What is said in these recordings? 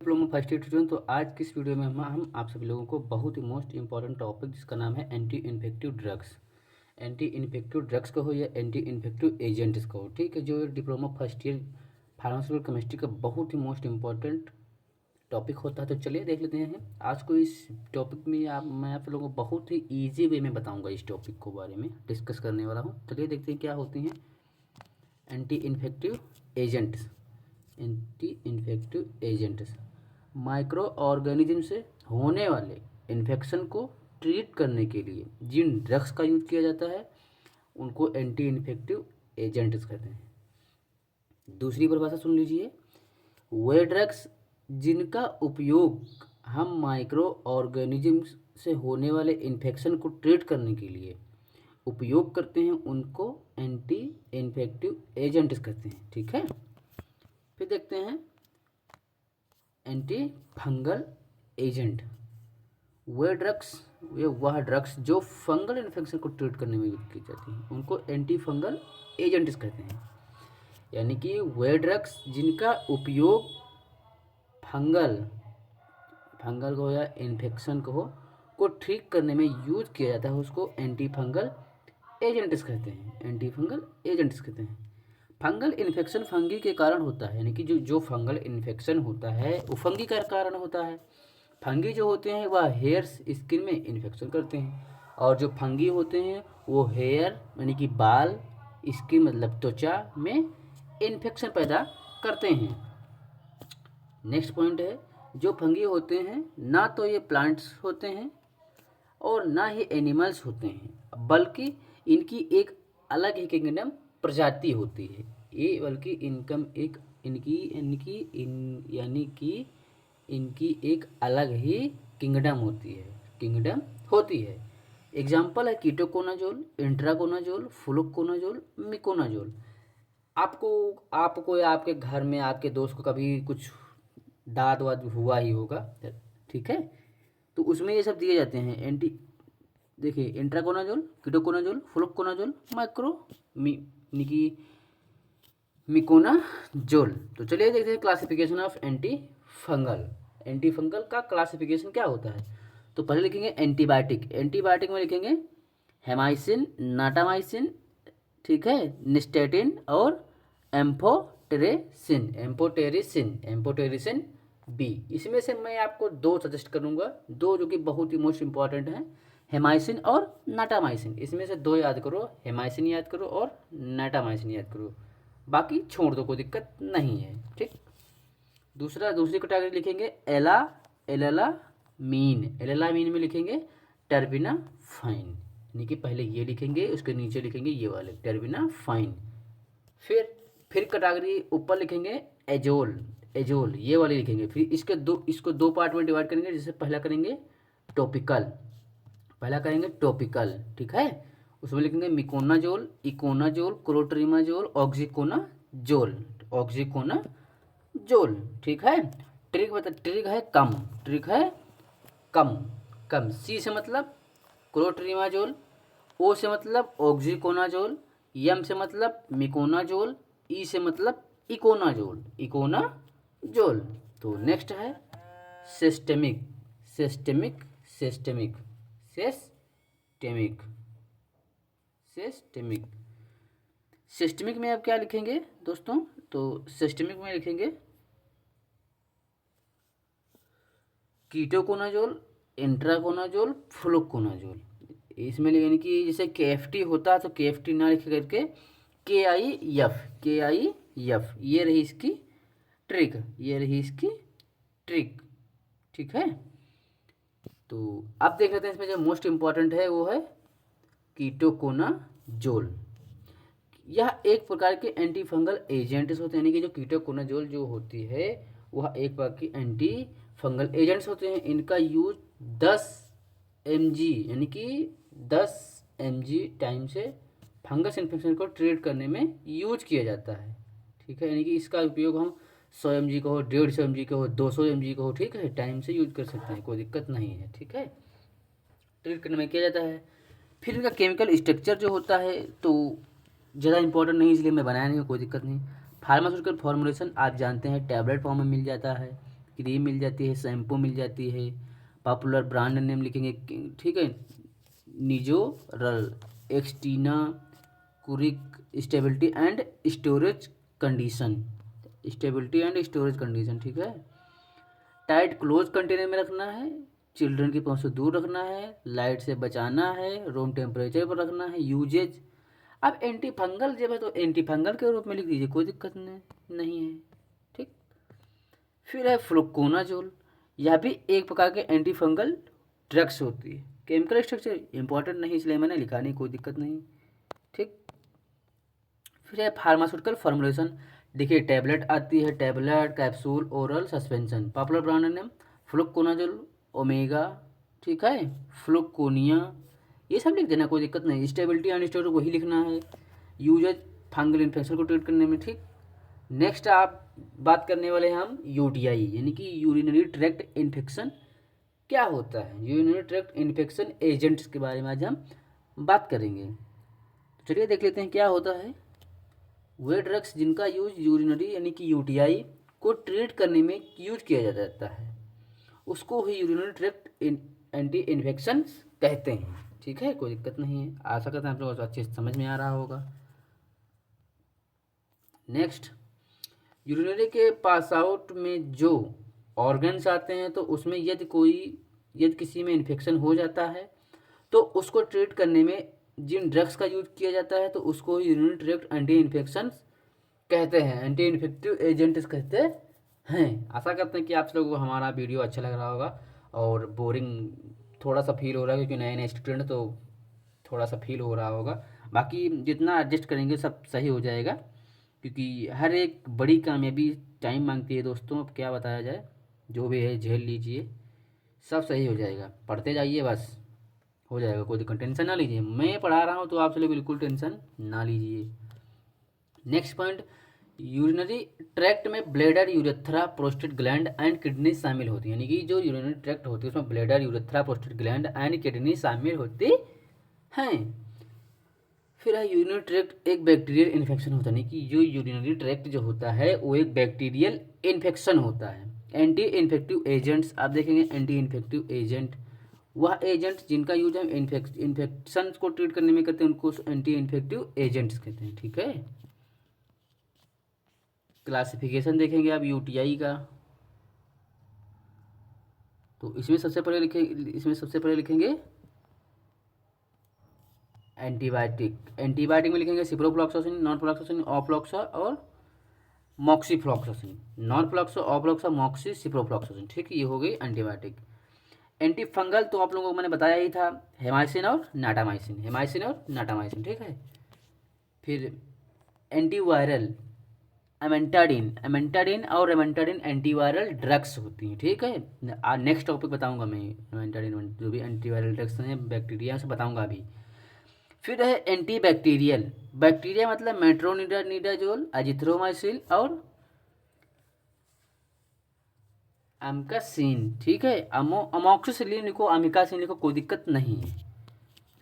Diploma first year student. तो आज की इस वीडियो में हम आप सभी लोगों को बहुत ही मोस्ट इंपॉर्टेंट टॉपिक जिसका नाम है anti infective drugs. Anti infective drugs का हो या एंटी इन्फेक्टिव एजेंट्स का हो, ठीक है, जो diploma first year pharmaceutical chemistry का बहुत ही मोस्ट इंपॉर्टेंट टॉपिक होता है। तो चलिए देख लेते हैं आज को इस टॉपिक में। मैं आप लोगों को बहुत ही ईजी वे में बताऊँगा, इस टॉपिक को बारे में डिस्कस करने वाला हूँ। चलिए देखते हैं क्या होती हैं anti infective agents. Anti infective agents micro organism से होने वाले इन्फेक्शन को ट्रीट करने के लिए जिन ड्रग्स का यूज किया जाता है उनको एंटी इन्फेक्टिव एजेंट्स कहते हैं। दूसरी परिभाषा सुन लीजिए, वे ड्रग्स जिनका उपयोग हम माइक्रो ऑर्गेनिज्म से होने वाले इन्फेक्शन को ट्रीट करने के लिए उपयोग करते हैं उनको एंटी इन्फेक्टिव एजेंट्स कहते हैं, ठीक है। फिर देखते हैं एंटी फंगल एजेंट। वह ड्रग्स जो फंगल इन्फेक्शन को ट्रीट करने में यूज की जाती हैं उनको एंटी फंगल एजेंट्स कहते हैं। यानी कि वे ड्रग्स जिनका उपयोग फंगल को या इन्फेक्शन को ठीक करने में यूज किया जाता है उसको एंटी फंगल एजेंट्स कहते हैं। एंटी फंगल एजेंट्स कहते हैं। फंगल इन्फेक्शन फंगी के कारण होता है, यानी कि जो फंगल इन्फेक्शन होता है वो फंगी का कारण होता है। फंगी जो होते हैं वह हेयर्स स्किन में इन्फेक्शन करते हैं, और जो फंगी होते हैं वो हेयर यानी कि बाल, स्किन मतलब त्वचा में इन्फेक्शन पैदा करते हैं। नेक्स्ट पॉइंट है, जो फंगी होते हैं ना तो ये प्लांट्स होते हैं और ना ही एनिमल्स होते हैं, बल्कि इनकी एक अलग ही किंगडम प्रजाति होती है। ये बल्कि इनकी एक अलग ही किंगडम होती है। एग्जाम्पल है कीटोकोनाजोल, इंट्राकोनाजोल, फ्लुकोनाजोल, मिकोनाजोल। आपको या आपके घर में आपके दोस्त को कभी कुछ दाद वाद हुआ ही होगा, ठीक है, तो उसमें ये सब दिए जाते हैं। देखिए इंट्राकोनाजोल, कीटोकोनाजोल, फ्लुकोनाजोल, मिकोनाजोल। तो चलिए देखते हैं क्लासिफिकेशन ऑफ एंटी फंगल का क्लासिफिकेशन क्या होता है। तो पहले लिखेंगे एंटीबायोटिक में लिखेंगे हेमाइसिन, नाटामाइसिन, ठीक है, निस्टेटिन और एम्फोटेरिसिन बी। इसमें से मैं आपको दो सजेस्ट करूंगा, दो जो कि बहुत ही मोस्ट इंपॉर्टेंट हैं, हेमाइसिन और नाटामाइसिन। इसमें से दो याद करो, हेमाइसिन याद करो और नाटामाइसिन याद करो, बाकी छोड़ दो, कोई दिक्कत नहीं है, ठीक। दूसरी कैटेगरी लिखेंगे एलामीन में लिखेंगे टर्बिनाफाइन, यानी कि पहले ये लिखेंगे उसके नीचे लिखेंगे ये वाले टर्बिनाफाइन। फिर कैटेगरी ऊपर लिखेंगे एजोल ये वाले लिखेंगे। फिर इसको दो पार्ट में डिवाइड करेंगे। जैसे पहला करेंगे टॉपिकल, ठीक है, उसमें लिखेंगे मिकोनाजोल, इकोनाजोल, क्लोट्रिमाजोल, ऑक्सीकोनाजोल, ठीक है। ट्रिक है कम। सी से मतलब क्लोट्रिमाजोल, ओ से मतलब ऑक्सीकोनाजोल, एम से मतलब मिकोनाजोल, ई से मतलब इकोनाजोल। तो नेक्स्ट है सिस्टेमिक में आप क्या लिखेंगे दोस्तों, तो सिस्टेमिक में लिखेंगे कीटोकोनाजोल, इंट्राकोनाजोल, फ्लुकोनाजोल। इसमें यानी कि जैसे KFT होता है तो KFT ना लिख करके KIF, ये रही इसकी ट्रिक, ठीक है। तो अब देख लेते हैं इसमें जो मोस्ट इंपॉर्टेंट है वो है कीटोकोनाजोल। यह एक प्रकार के एंटी फंगल एजेंट्स होते हैं, यानी कि जो कीटोकोनाजोल जो होती है वह एक प्रकार की एंटी फंगल एजेंट्स होते हैं। इनका यूज 10 mg यानी कि 10 mg टाइम से फंगस इन्फेक्शन को ट्रीट करने में यूज किया जाता है, ठीक है। यानी कि इसका उपयोग हम 100 mg का हो, 150 mg का हो, 200 mg का हो, ठीक है, टाइम से यूज कर सकते हैं, कोई दिक्कत नहीं है, ठीक है, ट्रीट करने में किया जाता है। फिर इनका केमिकल स्ट्रक्चर जो होता है तो ज़्यादा इंपॉर्टेंट नहीं, इसलिए मैं बनाया नहीं, कोई दिक्कत नहीं। फार्मास्यूटिकल फॉर्मुलेशन आप जानते हैं टैबलेट फॉर्म में मिल जाता है, क्रीम मिल जाती है, शैम्पू मिल जाती है, पॉपुलर ब्रांड नेम लिखेंगे, ठीक है, Nizoral, Extina, Kuric, stability and storage condition, stability and storage condition, ठीक है। टाइट क्लोज कंटेनर में रखना है, चिल्ड्रन की पहुंच से दूर रखना है, लाइट से बचाना है, रूम टेम्परेचर पर रखना है, यूजेज। अब एंटी फंगल जब है तो एंटी फंगल के रूप में लिख दीजिए, कोई दिक्कत नहीं है, ठीक। फिर है फ्लुकोनाजोल, यह भी एक प्रकार के एंटी फंगल ड्रग्स होती है। केमिकल स्ट्रक्चर इंपॉर्टेंट नहीं इसलिए मैंने लिखा नहीं, कोई दिक्कत नहीं, ठीक। फिर है फार्मास्यूटिकल फॉर्मुलेशन, देखिए टैबलेट आती है, tablet, capsule, oral, suspension. Popular brand name fluconazole, omega, ठीक है, फ्लुकोनिया, ये सब लिख देना, कोई दिक्कत नहीं। स्टेबिलिटी एंड स्टोरेज वही लिखना है। यूजेज फंगल इन्फेक्शन को ट्रीट करने में, ठीक। नेक्स्ट आप बात करने वाले हैं हम यूटीआई यानी कि यूरिनरी ट्रैक्ट इन्फेक्शन क्या होता है। यूरिनरी ट्रैक्ट इन्फेक्शन एजेंट्स के बारे में आज हम बात करेंगे। तो चलिए देख लेते हैं क्या होता है। वे ड्रग्स जिनका यूज यूरिनरी यानी कि यूटीआई को ट्रीट करने में यूज किया जाता है उसको ही यूरिनरी ट्रैक्ट एंटी इन्फेक्शन कहते हैं, ठीक है, कोई दिक्कत नहीं है। आशा करते हैं आप लोगों को अच्छे से समझ में आ रहा होगा। नेक्स्ट, यूरिनरी के पास आउट में जो ऑर्गन्स आते हैं तो उसमें यदि किसी में इन्फेक्शन हो जाता है तो उसको ट्रीट करने में जिन ड्रग्स का यूज किया जाता है तो उसको यूरिनरी ट्रैक्ट एंटी इन्फेक्शन कहते हैं, एंटी इन्फेक्टिव एजेंट्स कहते हैं। आशा करते हैं कि आप लोगों को हमारा वीडियो अच्छा लग रहा होगा और बोरिंग थोड़ा सा फील हो रहा है क्योंकि नए नए स्टूडेंट तो थोड़ा सा फील हो रहा होगा। बाकी जितना एडजस्ट करेंगे सब सही हो जाएगा क्योंकि हर एक बड़ी कामयाबी टाइम मांगती है दोस्तों। अब क्या बताया जाए, जो भी है झेल लीजिए, सब सही हो जाएगा। पढ़ते जाइए, बस हो जाएगा, कोई दिक्कत टेंशन ना लीजिए। मैं पढ़ा रहा हूँ तो आप चलो बिल्कुल टेंशन ना लीजिए। नेक्स्ट पॉइंट, यूरिनरी ट्रैक्ट में bladder, urethra, prostate gland and kidney शामिल होती है। यानी कि जो यूरिनरी ट्रैक्ट होती है उसमें bladder, urethra, prostate gland and kidney शामिल होती हैं। फिर है यूरिनरी ट्रैक्ट एक बैक्टीरियल इन्फेक्शन होता है, यानी कि जो यूरिनरी ट्रैक्ट जो होता है वो एक बैक्टीरियल इन्फेक्शन होता है। एंटी इन्फेक्टिव एजेंट्स आप देखेंगे, एंटी इन्फेक्टिव एजेंट वह एजेंट जिनका यूज हम इन्फेक्शन को ट्रीट करने में करते हैं उनको एंटी इन्फेक्टिव एजेंट्स कहते हैं, ठीक है। क्लासिफिकेशन देखेंगे आप यूटीआई का, तो इसमें सबसे पहले लिखेंगे एंटीबायोटिक में लिखेंगे सिप्रोफ्लॉक्सासिन, नॉरफ्लॉक्सासिन, ऑफ्लॉक्सा और मॉक्सीफ्लॉक्सासिन। नॉरफ्लॉक्सा, ऑफ्लॉक्सा, मॉक्सी, सिप्रोफ्लॉक्सासिन, ठीक है, ये हो गई एंटीबायोटिक। एंटी फंगल तो आप लोगों को मैंने बताया ही था, हेमाइसिन और नाटामाइसिन, ठीक है। फिर एंटीवायरल एमेंटाडिन और रेमेंटाडिन एंटीवायरल ड्रग्स होती हैं, ठीक है। नेक्स्ट टॉपिक बताऊंगा मैं, एमेंटाडिन जो भी एंटीवायरल ड्रग्स हैं बैक्टीरिया से बताऊंगा अभी। फिर है एंटी बैक्टीरियल, बैक्टीरिया मतलब मेट्रोनिडाजोल, एजिथ्रोमाइसिन और अमकासिन, ठीक है। अमोक्सिसिलिन लिखो, अमिकासिन लिखो, कोई दिक्कत नहीं है।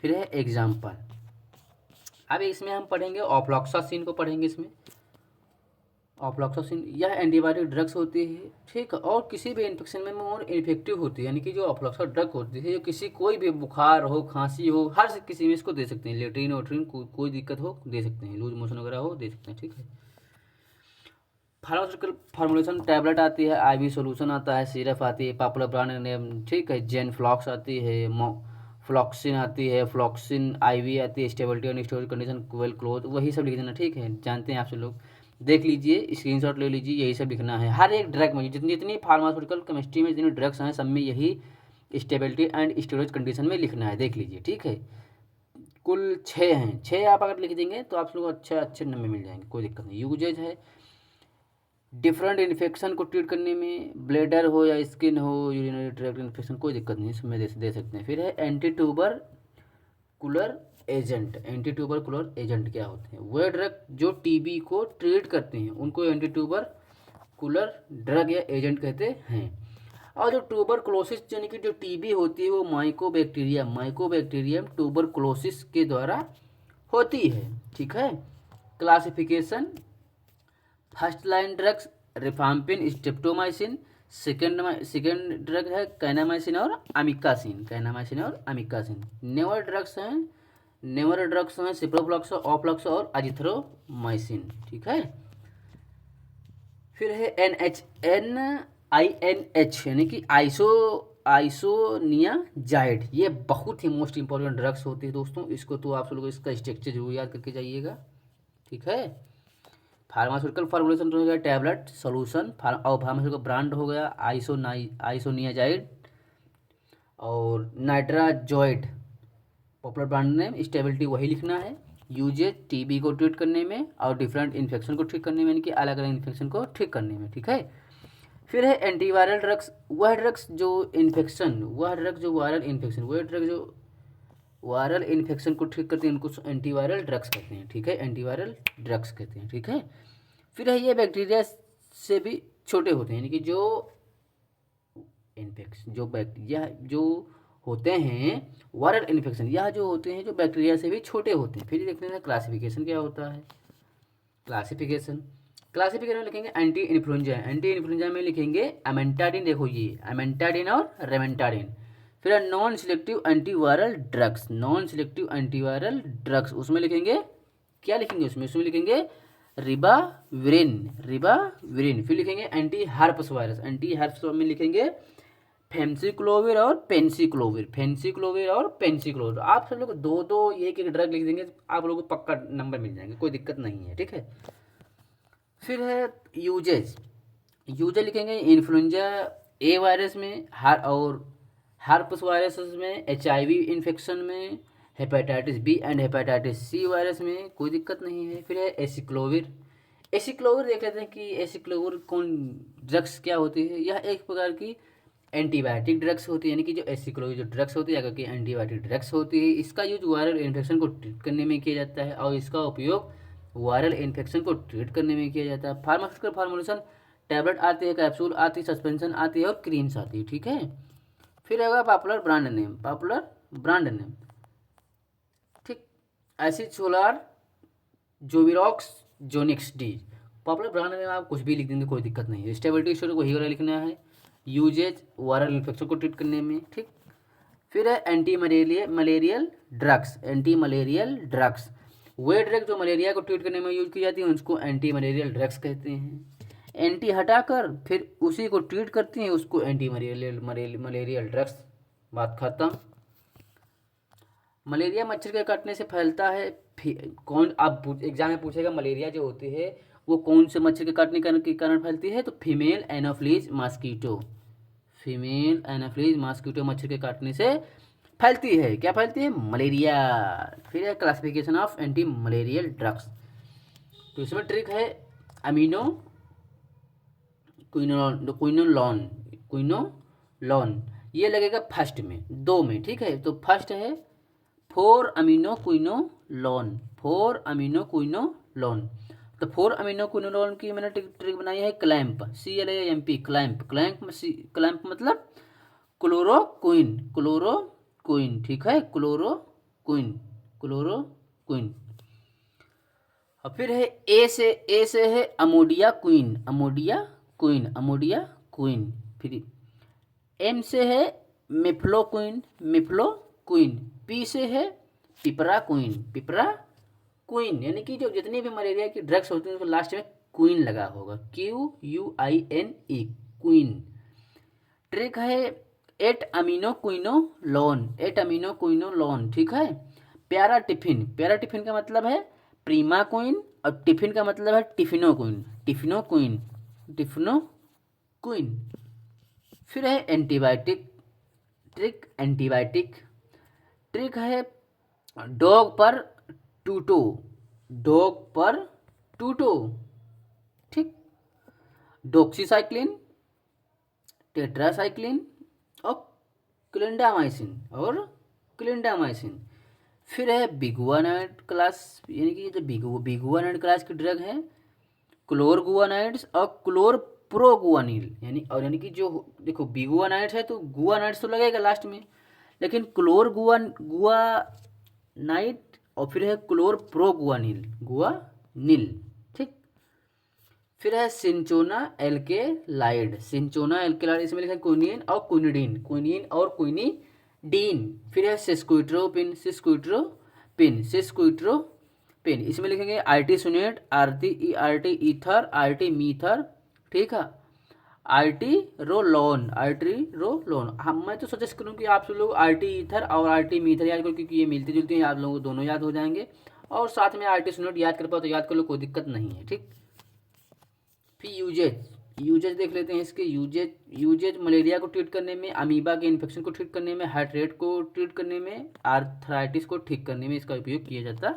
फिर है एग्जाम्पल, अब इसमें हम पढ़ेंगे ऑफ्लॉक्सासिन को पढ़ेंगे। इसमें ऑफ्लॉक्सासिन यह एंटीबायोटिक ड्रग्स होती है, ठीक है, और किसी भी इन्फेक्शन में और इफेक्टिव होती है। यानी कि जो ऑफ्लॉक्सा ड्रग होती है जो किसी कोई भी बुखार हो, खांसी हो, हर किसी में इसको दे सकते हैं। लेट्रिन वोट्रिन कोई दिक्कत हो दे सकते हैं, लूज मोशन वगैरह हो दे सकते हैं, ठीक है। फार्मास्यूटिकल फार्मुलेशन, टैबलेट आती है, आईवी सॉल्यूशन आता है, सिरप आती है, पॉपुलर ब्रांड नेम, ठीक है, जेन फ्लॉक्स आती है, फ्लॉक्सिन आती है, फ्लॉक्सिन आईवी आती है, स्टेबिलिटी और स्टोरेज कंडीशन वेल क्लोज, वही सब लिख देना, ठीक है। जानते हैं आपसे लोग, देख लीजिए, स्क्रीनशॉट ले लीजिए, यही सब लिखना है। हर एक ड्रग में जितनी जितनी फार्मास्यूटिकल केमिस्ट्री में जितनी ड्रग्स हैं सब में यही स्टेबिलिटी एंड स्टोरेज कंडीशन में लिखना है, देख लीजिए, ठीक है। कुल 6 हैं, 6 आप अगर लिख देंगे तो आप लोग अच्छे नंबर मिल जाएंगे, कोई दिक्कत नहीं। यूजेज है डिफरेंट इन्फेक्शन को ट्रीट करने में, ब्लैडर हो या स्किन हो, यूरिनरी ट्रैक्ट इन्फेक्शन, कोई दिक्कत नहीं, इसमें दे सकते हैं। फिर है एंटी ट्यूबरकुलर एजेंट क्या होते हैं, वे ड्रग जो टीबी को ट्रीट करते हैं उनको एंटी ट्यूबरकुलर ड्रग या एजेंट कहते हैं। और जो ट्यूबरकुलोसिस यानी कि जो टीबी होती है वो माइकोबैक्टीरियम ट्यूबरकुलोसिस के द्वारा होती है, ठीक है। Classification, first line drugs रिफाम्पिन, streptomycin, second drug है कैनामाइसिन और अमिकासिन, कैनामाइसिन और अमिकासिन। नेवर ड्रग्स हैं सिप्रोफ्लॉक्सो, ऑफ्लॉक्सो और अजिथ्रोमाइसिन, ठीक है। फिर है NH यानी कि आइसोनियाजाइड। ये बहुत ही मोस्ट इंपॉर्टेंट ड्रग्स होती है दोस्तों, इसको तो आप लोग इसका स्ट्रक्चर जरूर याद करके जाइएगा, ठीक है। फार्मास्यूटिकल फॉर्मुलेशन हो गया टैबलेट सोल्यूशन, और फार्मास्यूटिकल ब्रांड हो गया आइसोनियाजाइड और नाइट्राजॉइड, पॉपुलर ब्रांड नेम। स्टेबिलिटी वही लिखना है। यूजेज टीबी को ट्रीट करने में और डिफरेंट इन्फेक्शन को ठीक करने में, यानी कि अलग अलग इन्फेक्शन को ठीक करने में, ठीक है। फिर है एंटीवायरल ड्रग्स, वह ड्रग जो वायरल इन्फेक्शन को ठीक करते हैं उनको एंटीवायरल ड्रग्स कहते हैं, ठीक है, एंटीवायरल ड्रग्स कहते हैं, ठीक है। फिर है ये बैक्टीरिया से भी छोटे होते हैं, यानी कि जो बैक्टीरिया जो होते हैं वायरल इन्फेक्शन, यह जो होते हैं जो बैक्टीरिया से भी छोटे होते हैं। फिर देखते हैं क्लासिफिकेशन क्या होता है। क्लासिफिकेशन में लिखेंगे एंटी इन्फ्लुएंजा में लिखेंगे अमेंटाडिन, देखो ये अमेंटाडिन और रेमेंटाडिन। फिर नॉन सिलेक्टिव एंटीवायरल ड्रग्स, उसमें लिखेंगे क्या लिखेंगे उसमें लिखेंगे रिबाविरिन। फिर लिखेंगे एंटी हर्पस वायरस में लिखेंगे फेंसिक्लोविर और पेंसिक्लोविर। आप सब लोग दो एक ड्रग लिख देंगे, आप लोगों को पक्का नंबर मिल जाएंगे, कोई दिक्कत नहीं है, ठीक है। फिर है यूजेज लिखेंगे इन्फ्लुएंजा ए वायरस में और हर्पस वायरस में, HIV इन्फेक्शन में, hepatitis B and hepatitis C virus में, कोई दिक्कत नहीं है। फिर है एसिक्लोविर देख लेते हैं कि एसिक्लोविर कौन ड्रग्स क्या होती है। यह एक प्रकार की एंटीबायोटिक ड्रग्स होती है, यानी कि जो एसिक्लोविर जो ड्रग्स होती है क्योंकि एंटीबायोटिक ड्रग्स होती है। इसका यूज वायरल इन्फेक्शन को ट्रीट करने में किया जाता है और इसका उपयोग वायरल इन्फेक्शन को ट्रीट करने में किया जाता है। फार्मास्यूटिकल फॉर्मुलेशन टैबलेट आती है, कैप्सूल आती है, सस्पेंशन आती है और क्रीम्स आती है, ठीक है। फिर आएगा पॉपुलर ब्रांड नेम, ठीक, एसिचोलार, जोविरॉक्स, जोनिक्स डी। पॉपुलर ब्रांड नेम आप कुछ भी लिख देंगे, कोई दिक्कत नहीं है। स्टेबिलिटी स्टोरी को ही वाला लिखना है, यूजेज वायरल इन्फेक्शन को ट्रीट करने में, ठीक। फिर है एंटी मलेरियल ड्रग्स, वे ड्रग जो मलेरिया को ट्रीट करने में यूज की जाती है उसको एंटी मलेरियल ड्रग्स कहते हैं। एंटी हटाकर फिर उसी को ट्रीट करती हैं, उसको एंटी मलेरियल ड्रग्स, बात खत्म। मलेरिया मच्छर के काटने से फैलता है, कौन आप एग्जाम में पूछेगा मलेरिया जो होती है वो कौन से मच्छर के काटने के कारण फैलती है, तो फीमेल एनोफ्लीज मॉस्किटो मच्छर के काटने से फैलती है। क्या फैलती है? मलेरिया। फिर है classification of anti malarial drugs, तो इसमें ट्रिक है अमीनो क्विनोलॉन, ये लगेगा फर्स्ट में, 2 में, ठीक है। तो फर्स्ट है 4 अमीनो क्विनोलॉन, तो 4 अमीनो क्विनोलॉन की मैंने ट्रिक बनाई है क्लैंप, CLAMP, क्लैंप मतलब क्लोरोक्विन, ठीक है, क्लोरोक्विन। और फिर है ए से है अमोडिया क्वीन। फिर एम से है मिफ्लोक्विन। पी से है पिपरा क्वीन, यानी कि जो जितनी भी मलेरिया की ड्रग्स होती हैं उसको लास्ट में क्वीन लगा होगा, QUINE, क्वीन। ट्रिक है 8 अमीनो क्विनोलॉन, ठीक है। प्यारा टिफिन का मतलब है प्रीमा क्वीन और टिफिन का मतलब है टिफिनो क्वीन। फिर है एंटीबायोटिक ट्रिक है डॉग पर टूटो, ठीक, डॉक्सीसाइक्लिन, टेट्रासाइक्लिन और क्लिंडामाइसिन। फिर है बिगुआनाइड क्लास, यानी कि जो बिगुआनाइड क्लास की ड्रग है क्लोरगुआनाइड्स और क्लोरप्रोगुआनिल, यानी कि जो देखो बिगुआनाइड्स है तो गुआनाइड्स तो लगेगा लास्ट में, लेकिन क्लोरगुआनाइड और फिर है क्लोरप्रोगुआनिल, ठीक। फिर है सिंचोना एल्केलाइड, सिंचोना एल्केलाइड, इसमें लिखा है क्विनिन और क्विनिडीन, क्विनिन और क्विनिडीन। फिर है सिस्क्विट्रोपिन, सिस्क्विट्रोपिन, सिस्क्विट्रोपिन, इसमें लिखेंगे आर्टीसोनेट, आरटी ईथर, आरटी मीथर, ठीक है, आर्टिरोलोन, आर्टिरोलोन। हम मैं तो सजेस्ट करूँ कि आप सब लोग आर्टी ईथर और आर्टी मीथर याद करो, क्योंकि ये मिलती जुलती हैं, आप लोगों को दोनों याद हो जाएंगे। और साथ में आर्टीसोनेट याद कर पाओ तो याद कर लो, कोई दिक्कत नहीं है, ठीक। फिर यूजेज, यूजेज देख लेते हैं इसके। यूजेज, यूजेज मलेरिया को ट्रीट करने में, अमीबा के इन्फेक्शन को ट्रीट करने में, हार्ट रेट को ट्रीट करने में, आर्थराइटिस को ठीक करने में इसका उपयोग किया जाता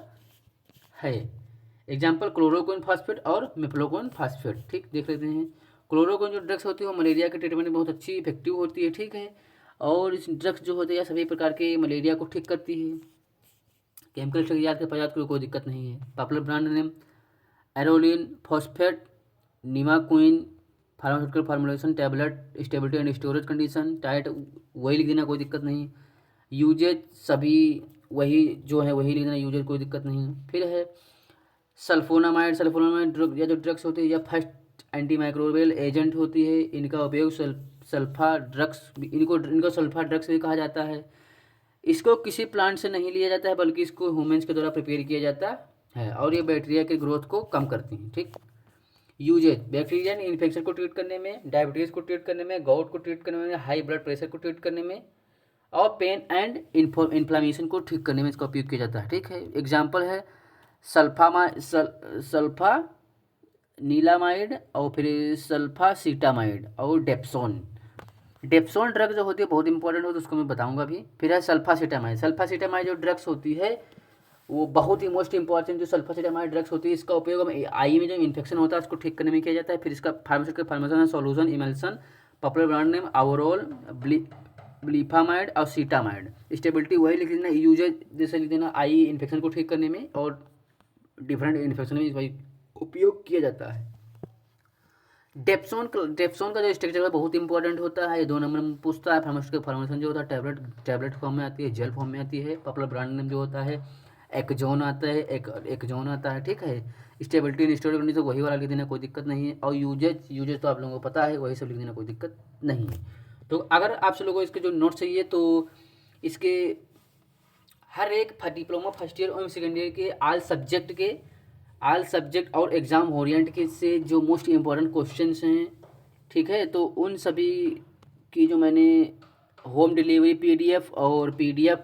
है। एग्जाम्पल क्लोरोक्विन फास्फेट और मेफ्लोक्विन फास्फेट, ठीक, देख लेते हैं। क्लोरोक्विन जो ड्रग्स होती है वो मलेरिया के ट्रीटमेंट में बहुत अच्छी इफेक्टिव होती है, ठीक है। और इस ड्रग्स जो होते हैं सभी प्रकार के मलेरिया को ठीक करती है। केमिकल स्ट्रक्चर याद के पदार्थ को कोई दिक्कत नहीं है। Popular brand name Aralen phosphate, Nivaquine, pharmaceutical formulation, tablet, stability and storage condition, tight वही लिख देना, कोई दिक्कत नहीं। यूजेज सभी वही जो है वही लिख देना, यूजेज कोई दिक्कत नहीं। फिर है सल्फोनामाइड, सल्फोनामाइड ड्रग या जो ड्रग्स होती है या फर्स्ट एंटी माइक्रोबियल एजेंट होती है, इनका उपयोग सल्फा ड्रग्स, इनको सल्फा ड्रग्स भी कहा जाता है। इसको किसी प्लांट से नहीं लिया जाता है बल्कि इसको ह्यूमन्स के द्वारा प्रिपेयर किया जाता है, और ये बैक्टीरिया के ग्रोथ को कम करती हैं, ठीक। यूजेज बैक्टीरियन इन्फेक्शन को ट्रीट करने में, डायबिटीज़ को ट्रीट करने में, गाउट को ट्रीट करने में, हाई ब्लड प्रेशर को ट्रीट करने में, और पेन एंड इन्फ्लामेशन को ठीक करने में इसका उपयोग किया जाता है, ठीक है। एग्जाम्पल है सल्फा नीलामाइड और फिर सल्फासीटामाइड और डेप्सोन। डेप्सोन ड्रग जो होती है बहुत इंपॉर्टेंट होती है, उसको मैं बताऊंगा अभी। फिर है सल्फासीटामाइड, सल्फासीटामाइड जो ड्रग्स होती है वो बहुत ही मोस्ट इंपॉर्टेंट जो सल्फासीटामाइड ड्रग्स होती है, इसका उपयोग हम आई में जो इन्फेक्शन होता है उसको ठीक करने में किया जाता है। फिर इसका फार्मास्यूटिकल फार्मेशन है solution emulsion, popular brand name Avrol, Blephamide और सीटामाइड। स्टेबिलिटी वही लिख देना, यूजेज जैसे लिख देना, आई इन्फेक्शन को ठीक करने में और डिफरेंट इन्फेक्शन में वही उपयोग किया जाता है। डेप्सोन का जो स्ट्रक्चर है बहुत इंपॉर्टेंट होता है, ये 2 नंबर में पूछता है। फार्मास्यूटिकल फार्मेशन जो होता है टैबलेट फॉर्म में आती है, जेल फॉर्म में आती है। पॉपुलर ब्रांड नेम जो होता है एक्जोन आता है, एक्जोन आता है, ठीक है। स्टेबिलिटी एंड स्टोरेज कंडीशन वही वाला लिख देना, कोई दिक्कत नहीं है। और यूजेज तो आप लोगों को पता है, वही सब लिख देना, कोई दिक्कत नहीं है। तो अगर आप सब लोगों को इसके जो नोट्स चाहिए तो इसके हर एक डिप्लोमा फर्स्ट ईयर और सेकेंड ईयर के आल सब्जेक्ट और एग्ज़ाम ओरिएंट के से जो मोस्ट इम्पॉर्टेंट क्वेश्चंस हैं, ठीक है, तो उन सभी की जो मैंने होम डिलीवरी पीडीएफ और पीडीएफ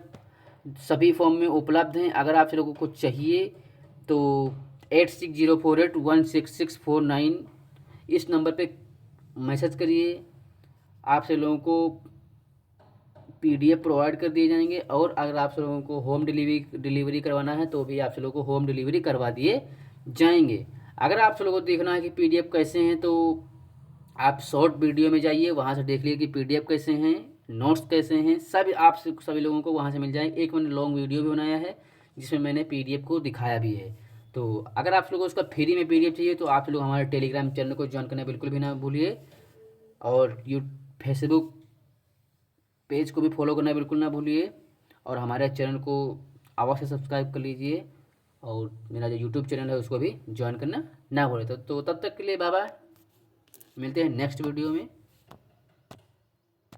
सभी फॉर्म में उपलब्ध हैं। अगर आप लोगों को चाहिए तो 8604816649 इस नंबर पे मैसेज करिए, आपसे लोगों को पीडीएफ प्रोवाइड कर दिए जाएंगे। और अगर आप लोगों को होम डिलीवरी करवाना है तो भी आप लोगों को होम डिलीवरी करवा दिए जाएंगे। अगर आप लोगों को देखना है कि पीडीएफ कैसे हैं तो आप शॉर्ट वीडियो में जाइए, वहाँ से देख लीजिए कि पीडीएफ कैसे हैं, नोट्स कैसे हैं, सब आप सभी लोगों को वहाँ से मिल जाएंगे। एक मैंने लॉन्ग वीडियो भी बनाया है जिसमें मैंने पीडीएफ को दिखाया भी है। तो अगर आप लोगों को उसका फ्री में पीडीएफ चाहिए तो आप लोग हमारे टेलीग्राम चैनल को ज्वाइन करना बिल्कुल भी ना भूलिए, और फेसबुक पेज को भी फॉलो करना बिल्कुल ना भूलिए, और हमारे चैनल को अवश्य सब्सक्राइब कर लीजिए, और मेरा जो यूट्यूब चैनल है उसको भी ज्वाइन करना ना भूलें। तो तब तक के लिए बाय बाय, मिलते हैं नेक्स्ट वीडियो में।